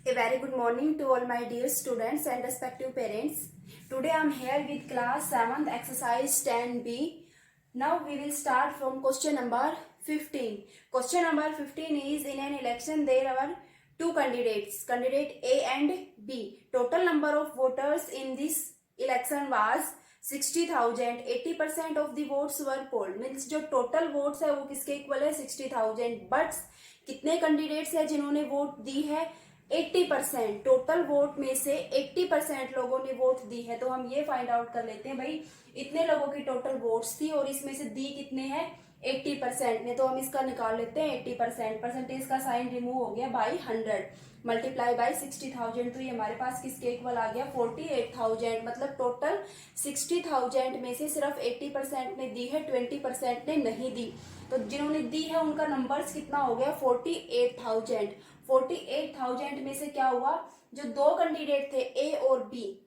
A very good morning to all my dear students and respective parents. Today I am here with class 7th exercise 10B. Now we will start from question number 15. Question number 15 is, in an election there are two candidates, candidate A and B. Total number of voters in this election was 60,000. 80% of the votes were polled. Means जो total votes है वो किसके equal है 60,000. But कितने candidates है जिन्होंने vote दी है 80%. Total vote में से 80% लोगों ने वोट दी है. तो हम ये फाइंड आउट कर लेते हैं भाई इतने लोगों की टोटल वोट्स थी और इसमें से दी कितने हैं 80% ने. तो हम इसका निकाल लेते हैं 80%. परसेंटेज का साइन रिमूव हो गया बाई 100 मल्टीप्लाई बाई 60,000. तो ये हमारे पास किसके इक्वल आ गया 48,000. मतलब टोटल 60,000 में से सिर्फ 80% ने दी है, 20% ने नहीं दी. तो जिन्होंने दी है उनका नंबर्स कितना हो गया 48,000. 48,000 में से क्या हुआ, जो दो कैंडिडेट थे ए और बी,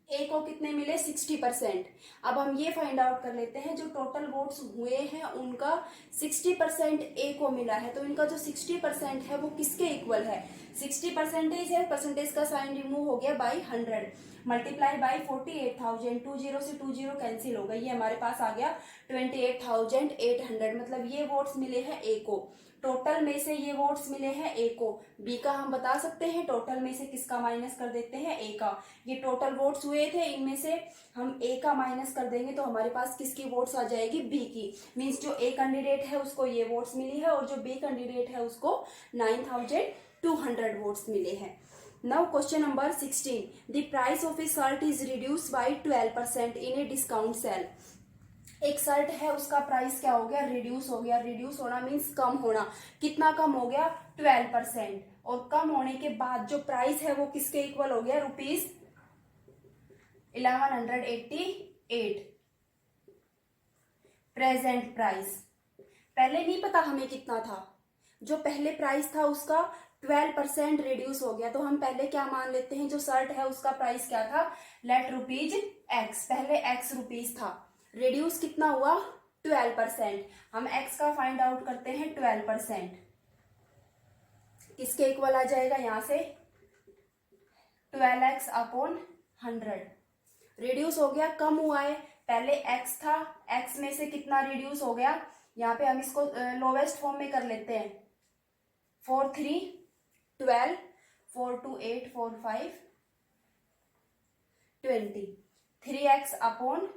ए को कितने मिले 60%. अब हम ये फाइंड आउट कर लेते हैं जो टोटल वोट्स हुए हैं उनका 60% ए को मिला है. तो इनका जो 60% है वो किसके इक्वल है 60% है. परसेंटेज का साइन रिमूव हो गया बाई 100 मल्टीप्लाई बाई 48,000. 20 से 20 कैंसिल हो गई. ये हमारे पास आ गया 28,800. मतलब ये वोट्स मिले हैं ए को. टोटल में से ये वोट्स मिले हैं ए को. बी का हम बता सकते हैं टोटल में से किसका माइनस कर देते हैं ए का. ये टोटल वोट्स हुए थे, इनमें से हम ए का माइनस कर देंगे तो हमारे पास किसकी वोट्स आ जाएगी बी की. मींस जो ए कैंडिडेट है उसको ये वोट्स मिली है और जो बी कैंडिडेट है उसको 9,200 वोट्स मिले हैं. Now question number 16. The price of a shirt is reduced by 12% in a discount sale. एक शर्ट है उसका प्राइस क्या हो गया रिड्यूस हो गया. रिड्यूस होना मीन्स कम होना. कितना कम हो गया 12%. और कम होने के बाद जो प्राइस है वो किसके इक्वल हो गया ₹1188 प्रेजेंट प्राइस. पहले नहीं पता हमें कितना था. जो पहले प्राइस था उसका 12% रिड्यूस हो गया. तो हम पहले क्या मान लेते हैं जो शर्ट है उसका प्राइस क्या था लेट रुपीज एक्स. पहले एक्स रुपीज था. रिड्यूस कितना हुआ 12%. हम x का फाइंड आउट करते हैं 12%. किसके इक्वल आ जाएगा यहां से 12x अपॉन 100. रिड्यूस हो गया, कम हुआ है. पहले x था, x में से कितना रिड्यूस हो गया. यहाँ पे हम इसको लोवेस्ट फॉर्म में कर लेते हैं. 4 3 12 4 2 8 4 5 20. 3x upon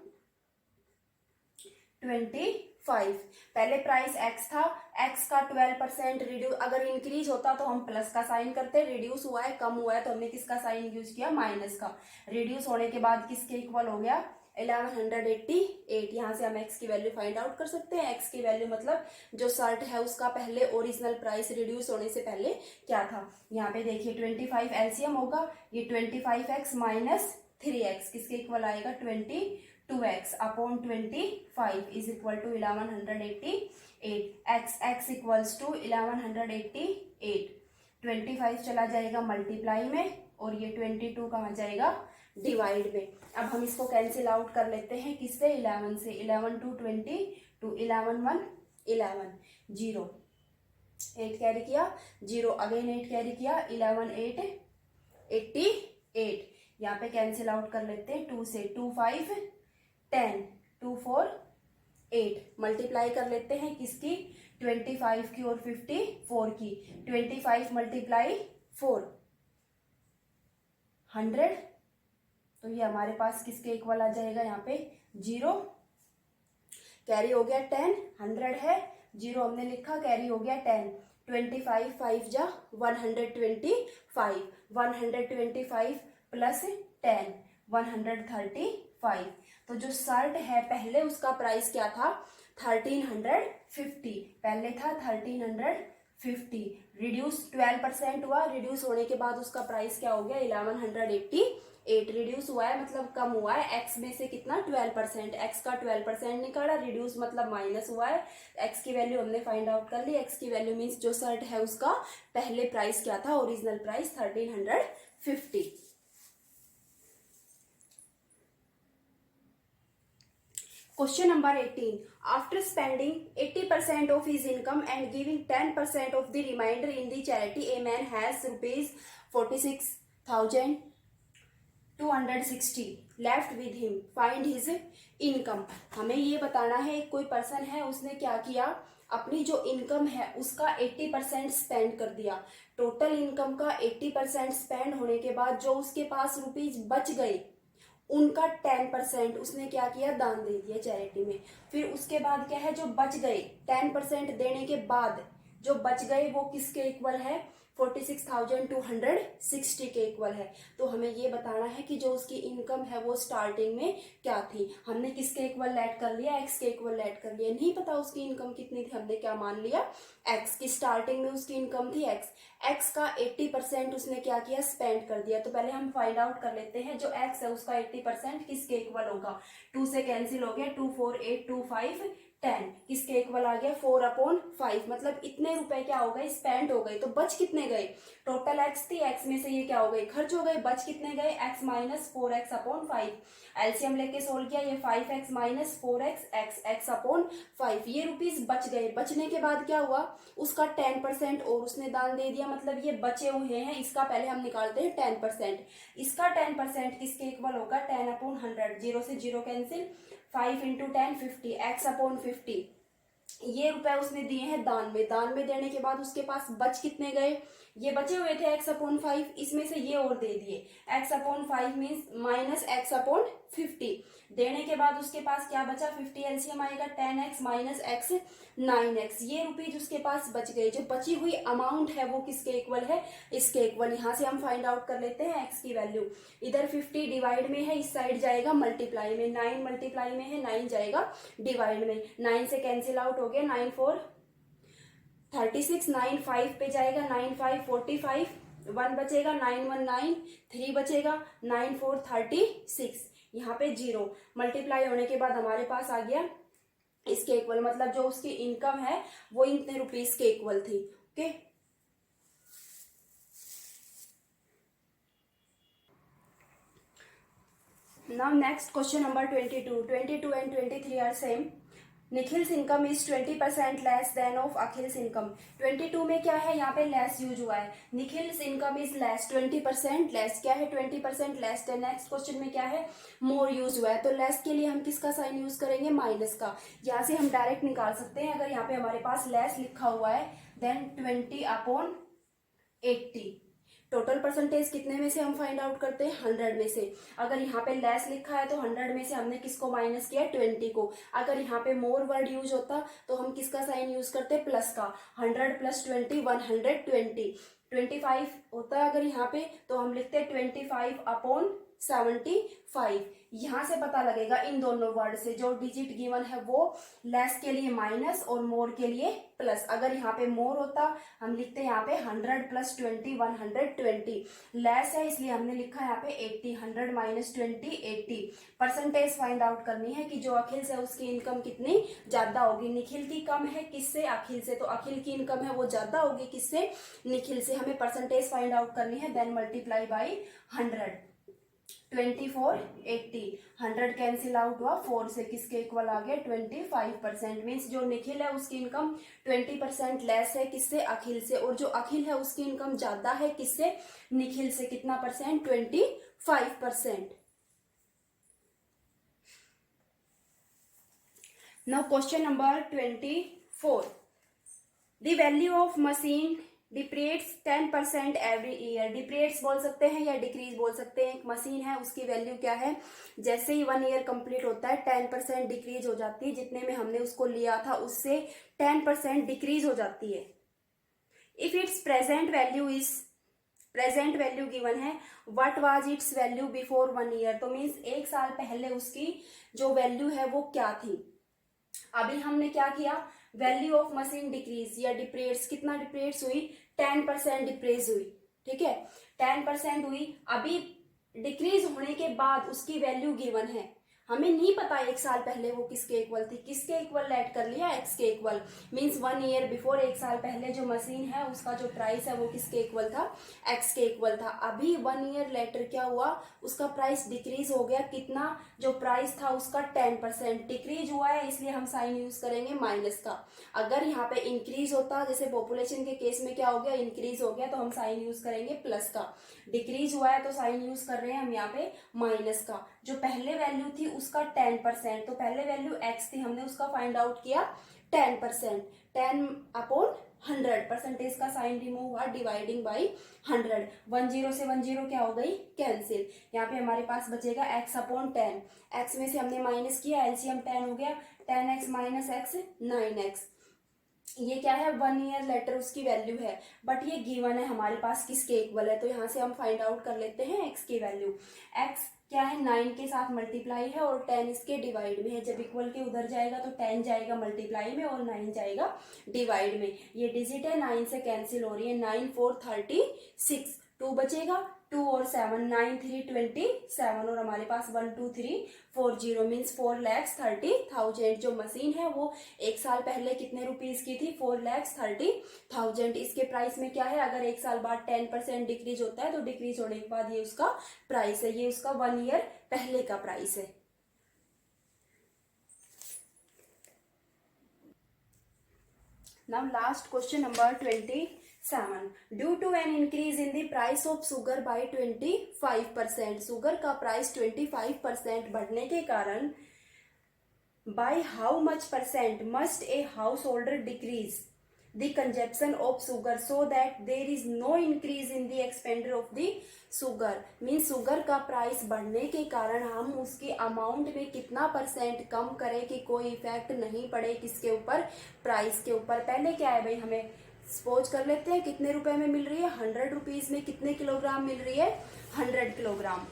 25. पहले प्राइस x था, x का 12% रिड्यूस. अगर इंक्रीज होता तो हम प्लस का साइन करते. रिड्यूस हुआ है, कम हुआ है तो हमने किसका साइन यूज किया माइनस का. रिड्यूस होने के बाद किसके इक्वल हो गया 1188. यहाँ से हम x की वैल्यू फाइंड आउट कर सकते हैं. x की वैल्यू मतलब जो शर्ट है उसका पहले ओरिजिनल प्राइस रिड्यूस होने से पहले क्या था. यहाँ पे देखिए 25 एलसीएम होगा. ये 25x माइनस 3x किसके इक्वल आएगा 22x upon 25 is equal to 1188. x equals to 1188. 25 चला जाएगा मल्टीप्लाई में और ये 22 कहाँ जाएगा डिवाइड में. अब हम इसको कैंसिल आउट कर लेते हैं किससे 11 से. 11 2 20 टू 11 1 11 0 8 कैरी किया 0 अगेन 8 कैरी किया 11 8 88. यहाँ पे कैंसिल आउट कर लेते हैं 2 से 2 5 10 2 4 8. मल्टीप्लाई कर लेते हैं किसकी 25 की और 54 की. 25 मल्टीप्लाई 4 100. तो ये हमारे पास किसके इक्वल आ जाएगा यहाँ पे 0. कैरी हो गया 10. 100 है 0 हमने लिखा, कैरी हो गया 10. 25 5 जा 125. 125 प्लस 10 135. तो जो शर्ट है पहले उसका प्राइस क्या था 1350. पहले था 1350. रिड्यूस 12% हुआ. रिड्यूस होने के बाद उसका प्राइस क्या हो गया 1188. रिड्यूस हुआ है मतलब कम हुआ है. x में से कितना 12%. x का 12% निकाला. रिड्यूस मतलब माइनस हुआ है. x की वैल्यू हमने फाइंड आउट कर ली. x की वैल्यू मीन्स जो शर्ट है उसका पहले प्राइस क्या था original price 1350. Question number 18. After spending 80% of his income and giving 10% of the remainder in the charity, a man has rupees 46,260 left with him. Find his income. हमें ये बताना है कोई पर्सन है, उसने क्या किया, अपनी जो इनकम है उसका 80% स्पेंड कर दिया. टोटल इनकम का 80% स्पेंड होने के बाद जो उसके पास रुपीज बच गए उनका 10% उसने क्या किया, दान दे दिया चैरिटी में. फिर उसके बाद क्या है, जो बच गए 10% देने के बाद जो बच गए वो किसके इक्वल है, 46,260 के इक्वल है. तो हमें ये बताना है कि जो उसकी इनकम है वो स्टार्टिंग में क्या थी. हमने किसके इक्वल ऐड कर लिया, एक्स के इक्वल ऐड कर लिया. नहीं पता उसकी इनकम कितनी थी, हमने क्या मान लिया, एक्स की. स्टार्टिंग में उसकी इनकम थी एक्स. एक्स का 80% उसने क्या किया, स्पेंड कर दिया. तो पहले हम फाइंड आउट कर लेते हैं जो एक्स है उसका 80% किसके इक्वल होगा. 2 से कैंसिल हो गया, 2 4 8 2 5 10 किसके इक्वल आ गया, 4/5. मतलब इतने रुपए क्या हो गए, स्पेंड हो गए. तो बच कितने गए, टोटल एक्स थी, एक्स में से ये क्या हो गए, खर्च हो गए. बच कितने गए, एक्स माइनस 4x/5. एलसीएम लेके सोल्व किया, ये 5x माइनस 4x x/5. ये रुपीज बच गए. बचने के बाद क्या हुआ, उसका 10% और उसने दान दे दिया. मतलब ये बचे हुए हैं, इसका पहले हम निकालते हैं 10%. इसका 10% किसके इक्वल होगा, 10/100. 0 से 0 कैंसिल, 5 × 10 50 x/50. ये रुपए उसने दिए हैं दान में. दान में देने के बाद उसके पास बच कितने गए, ये बचे हुए थे x/5, इसमें से ये और दे दिए. x/5 means minus x/50. देने के बाद उसके पास क्या बचा, 50 एलसीएम आएगा, 10x माइनस x 9x. ये रुपीज उसके पास बच गए. जो बची हुई अमाउंट है वो किसके इक्वल है, इसके इक्वल. यहाँ से हम फाइंड आउट कर लेते हैं x की वैल्यू. इधर 50 डिवाइड में है, इस साइड जाएगा मल्टीप्लाई में. 9 मल्टीप्लाई में है, 9 जाएगा डिवाइड में. 9 से कैंसिल आउट हो गया, 9 4 36, 9 5 पे जाएगा, 9 5 45, 1 बचेगा, 9 1 9, 3 बचेगा, 9 4 36. यहाँ पे 0 मल्टीप्लाई होने के बाद हमारे पास आ गया इसके इक्वल. मतलब जो उसकी इनकम है वो इतने रुपीस के इक्वल थी. Okay, now next question number 22. 22 and 23 are same. Nikhil's income is 20% less than of Akhil's income. 22 में क्या है, यहाँ पे लेस यूज हुआ है. Nikhil's income is less, 20% less. क्या है, 20% लेस. नेक्स्ट क्वेश्चन में क्या है, मोर यूज हुआ है. तो लेस के लिए हम किसका साइन यूज करेंगे, माइनस का. यहाँ से हम डायरेक्ट निकाल सकते हैं. अगर यहाँ पे हमारे पास लेस लिखा हुआ है देन 20/80. टोटल परसेंटेज कितने में से हम फाइंड आउट करते हैं, 100 में से. अगर यहाँ पे लेस लिखा है तो 100 में से हमने किसको माइनस किया, 20 को. अगर यहाँ पे मोर वर्ड यूज होता तो हम किसका साइन यूज करते, प्लस का. 100 + 20 120. 25 होता है अगर यहाँ पे तो हम लिखते 25/75. यहाँ से पता लगेगा इन दोनों वर्ड से जो डिजिट गिवन है वो लेस के लिए माइनस और मोर के लिए प्लस. अगर यहाँ पे मोर होता हम लिखते यहाँ पे 100 + 20 120. लेस है इसलिए हमने लिखा यहाँ पे 80. 100 - 20 80. परसेंटेज फाइंड आउट करनी है कि जो अखिल से उसकी इनकम कितनी ज्यादा होगी. निखिल की कम है किससे, अखिल से. तो अखिल की इनकम है वो ज्यादा होगी किससे, निखिल से. हमें परसेंटेज फाइंड आउट करनी है. Then multiply by 100. 24 80. 100 cancel out हुआ, 4 से किसके इक्वल आ गया, 25%. मीन्स जो निखिल है उसकी इनकम 20% लेस है किससे, अखिल से. और जो अखिल है उसकी इनकम ज्यादा है किससे, निखिल से. कितना percent, 25%. Now question number 24. The value of machine depreciates 10% every year. Depreciates बोल सकते हैं या डिक्रीज बोल सकते हैं. एक मशीन है उसकी वैल्यू क्या है, जैसे ही 1 ईयर कंप्लीट होता है 10% डिक्रीज हो जाती है. जितने में हमने उसको लिया था उससे 10% डिक्रीज हो जाती है. If its present value given है, what was its value before 1 year. तो मीन्स 1 साल पहले उसकी जो वैल्यू है वो क्या थी. अभी हमने क्या किया, वैल्यू ऑफ मशीन डिक्रीज या डिप्रेट्स. कितना डिप्रेट्स हुई, 10% डिप्रेस हुई. ठीक है, 10% हुई. अभी डिक्रीज होने के बाद उसकी वैल्यू गिवन है. हमें नहीं पता एक साल पहले वो किसके इक्वल थी, किसके इक्वल ऐड कर लिया, एक्स के इक्वल। मींस 1 ईयर बिफोर, एक साल पहले जो मशीन है उसका जो प्राइस है वो किसके इक्वल था, एक्स के इक्वल था। अभी 1 ईयर लेटर क्या हुआ, उसका प्राइस डिक्रीज हो गया। कितना, जो प्राइस था उसका 10% डिक्रीज हुआ है, इसलिए हम साइन यूज करेंगे माइनस का। अगर यहाँ पे इंक्रीज होता, जैसे पॉपुलेशन के केस में क्या हो गया, इंक्रीज हो गया, तो हम साइन यूज करेंगे प्लस का। डिक्रीज हुआ है तो साइन यूज कर रहे हैं हम यहाँ पे माइनस का। जो पहले वैल्यू थी उसका 10%, तो पहले वैल्यू एक्स थी, हमने उसका फाइंड आउट किया 10%। 10/100, परसेंटेज का साइन रिमूव हुआ, डिवाइडिंग बाई 100। 10 से 10 क्या हो गई, कैंसिल। यहाँ पे हमारे पास बचेगा x/10। x में से हमने माइनस किया, एलसीएम 10 हो गया, 10x माइनस एक्स 9x। ये क्या है, 1 ईयर लेटर उसकी वैल्यू है, बट ये गिवन है हमारे पास किसके इक्वल है, तो यहाँ से हम फाइंड आउट कर लेते हैं एक्स की वैल्यू। एक्स क्या है, 9 के साथ मल्टीप्लाई है और 10 इसके डिवाइड में है। जब इक्वल के उधर जाएगा तो 10 जाएगा मल्टीप्लाई में और 9 जाएगा डिवाइड में। ये डिजिट है, 9 से कैंसिल हो रही है, 9 4 36, 2 बचेगा, 2 और 7, 9 3 27, और हमारे पास 1 2 3 40 मीन्स 4,30,000। जो मशीन है वो एक साल पहले कितने रुपीज की थी, 4,30,000। इसके प्राइस में क्या है, अगर एक साल बाद 10% डिक्रीज होता है तो डिक्रीज होने के बाद ये उसका प्राइस है, ये उसका 1 ईयर पहले का प्राइस है। Now last question number 27. Due to an increase in the price of sugar by 25%, sugar का प्राइस 25% बढ़ने के कारण by how much percent must a householder decrease the consumption of sugar so that there is no increase in the expenditure of the sugar? Means sugar का price बढ़ने के कारण हम उसकी अमाउंट में कितना परसेंट कम करें कि कोई इफेक्ट नहीं पड़े किसके ऊपर, प्राइस के ऊपर। पहले क्या है भाई, हमें सपोज कर लेते हैं कितने रुपए में मिल रही है, 100 रुपीज में कितने किलोग्राम मिल रही है, 100 किलोग्राम।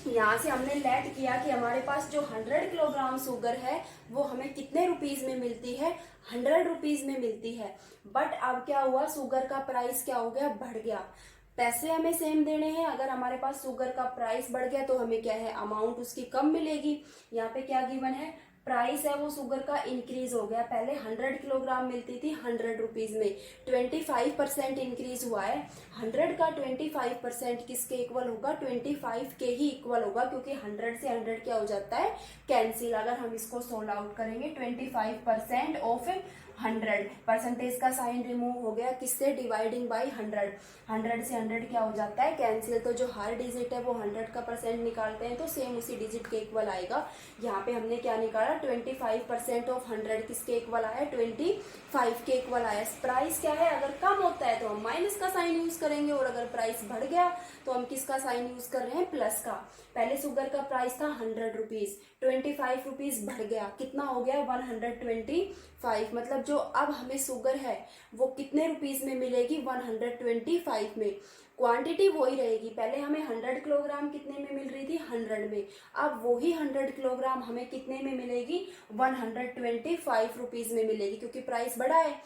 यहाँ से हमने लेट किया कि हमारे पास जो 100 किलोग्राम शुगर है वो हमें कितने रुपीज में मिलती है, 100 रुपीज में मिलती है। बट अब क्या हुआ, शुगर का प्राइस क्या हो गया, बढ़ गया। पैसे हमें सेम देने हैं, अगर हमारे पास शुगर का प्राइस बढ़ गया तो हमें क्या है, अमाउंट उसकी कम मिलेगी। यहाँ पे क्या गिवन है, प्राइस है वो शुगर का इंक्रीज हो गया। पहले 100 किलोग्राम मिलती थी 100 रुपीज में, 25% इंक्रीज हुआ है। 100 का 25% किसके इक्वल होगा, 25 के ही इक्वल होगा, क्योंकि 100 से 100 क्या हो जाता है, कैंसिल। अगर हम इसको सोल्व आउट करेंगे, 25% ऑफ 100, परसेंटेज का साइन रिमूव हो गया, किससे, डिवाइडिंग बाई 100। 100 से 100 क्या हो जाता है, कैंसिल। तो जो हर डिजिट है वो 100 का परसेंट निकालते हैं तो सेम उसी डिजिट के इक्वल आएगा। यहाँ पे हमने क्या निकाला, 25% ऑफ 100 किसके इक्वल आया, 25 के इक्वल आया। प्राइस क्या है, अगर कम होता है तो हम माइनस का साइन यूज करेंगे, और अगर प्राइस बढ़ गया तो हम किसका साइन यूज कर रहे हैं, प्लस का। पहले शुगर का प्राइस था 100 रुपीज, 25 रुपीज बढ़ गया, कितना हो गया, 125। मतलब जो अब हमें शुगर है वो कितने रुपीज में मिलेगी, 125 में। क्वांटिटी वही रहेगी, पहले हमें 100 किलोग्राम कितने में मिल रही थी, 100 में। अब वही 100 किलोग्राम हमें कितने में मिलेगी, 125 रुपीज में मिलेगी, क्योंकि प्राइस बढ़ा है।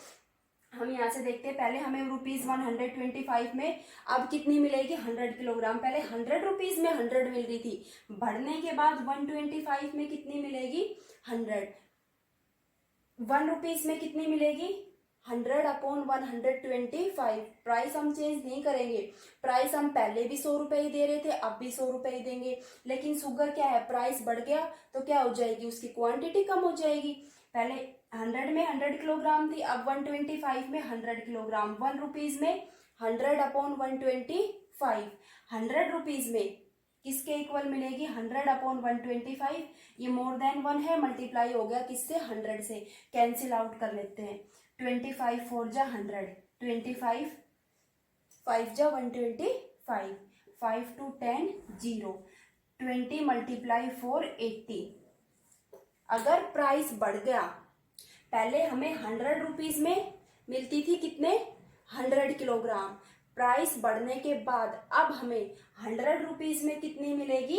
हम यहाँ से देखते हैं, पहले हमें रुपीज 125 में, अब कितनी मिलेगी, 100 किलोग्राम। पहले 100 रुपीज में 100 मिल रही थी, बढ़ने के बाद 125 में कितनी मिलेगी, 100। 1 रुपीज में कितनी मिलेगी, 100/125। प्राइस हम चेंज नहीं करेंगे, प्राइस हम पहले भी 100 रुपए ही दे रहे थे, अब भी 100 रुपए ही देंगे। लेकिन शुगर क्या है, प्राइस बढ़ गया तो क्या हो जाएगी, उसकी क्वांटिटी कम हो जाएगी। पहले 100 में 100 किलोग्राम थी, अब 125 में 100 किलोग्राम। 1 रुपीज में 100/125, 100 रुपीज में किसके इक्वल मिलेगी, 100/125। ये मोर देन 1 है, मल्टीप्लाई हो गया किससे, 100 से। कैंसिल आउट कर लेते हैं, 25 4 जा 100, 25 5 जा 125, 5 2 10 0, 20 × 4 80। अगर प्राइस बढ़ गया, पहले हमें 100 रुपीज में मिलती थी कितने, 100 किलोग्राम। प्राइस बढ़ने के बाद अब हमें 100 रुपीज में कितनी मिलेगी,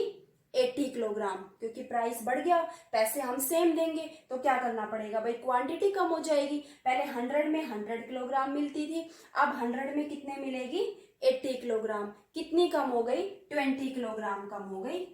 80 किलोग्राम। क्योंकि प्राइस बढ़ गया, पैसे हम सेम देंगे तो क्या करना पड़ेगा भाई, क्वांटिटी कम हो जाएगी। पहले 100 में 100 किलोग्राम मिलती थी, अब 100 में कितने मिलेगी, 80 किलोग्राम। कितनी कम हो गई, 20 किलोग्राम कम हो गई।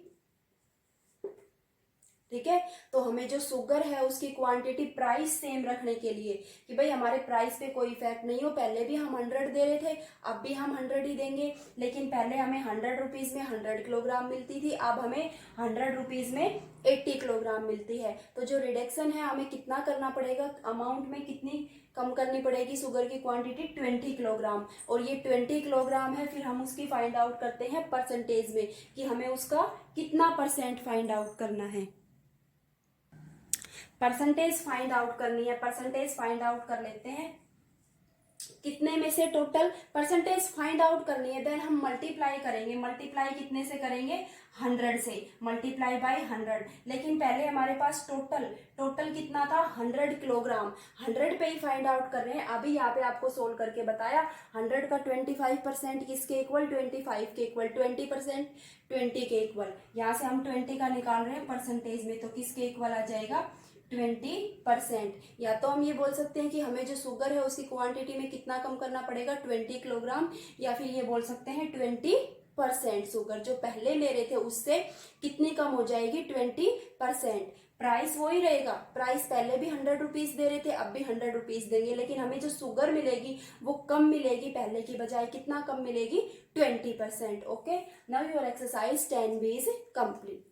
ठीक है। तो हमें जो शुगर है उसकी क्वांटिटी प्राइस सेम रखने के लिए कि भाई हमारे प्राइस पे कोई इफेक्ट नहीं हो, पहले भी हम 100 दे रहे थे, अब भी हम 100 ही देंगे, लेकिन पहले हमें 100 रुपीज में 100 किलोग्राम मिलती थी, अब हमें 100 रुपीज में 80 किलोग्राम मिलती है। तो जो रिडक्शन है हमें कितना करना पड़ेगा, अमाउंट में कितनी कम करनी पड़ेगी, शुगर की क्वांटिटी 20 किलोग्राम, और ये 20 किलोग्राम है। फिर हम उसकी फाइंड आउट करते हैं परसेंटेज में कि हमें उसका कितना परसेंट फाइंड आउट करना है। परसेंटेज फाइंड आउट करनी है, परसेंटेज फाइंड आउट कर लेते हैं। कितने में से टोटल परसेंटेज फाइंड आउट करनी है, देन हम मल्टीप्लाई करेंगे। मल्टीप्लाई कितने से करेंगे, 100 से, मल्टीप्लाई बाय 100। लेकिन पहले हमारे पास टोटल कितना था, 100 किलोग्राम, 100 पे ही फाइंड आउट कर रहे हैं। अभी यहाँ पे आपको सोल्व करके बताया 100 का 25% किसके इक्वल, 25 के इक्वल, 20% 20 के इक्वल। यहाँ से हम 20 का निकाल रहे हैं परसेंटेज में, तो किसके इक्वल आ जाएगा, 20%। या तो हम ये बोल सकते हैं कि हमें जो शुगर है उसकी क्वांटिटी में कितना कम करना पड़ेगा, 20 किलोग्राम, या फिर ये बोल सकते हैं 20% शुगर जो पहले ले रहे थे उससे कितनी कम हो जाएगी, 20%। प्राइस वही रहेगा, प्राइस पहले भी 100 रुपीज दे रहे थे, अब भी 100 रुपीज देंगे, लेकिन हमें जो शुगर मिलेगी वो कम मिलेगी, पहले की बजाय कितना कम मिलेगी, 20%। Okay, now your exercise 10B is complete.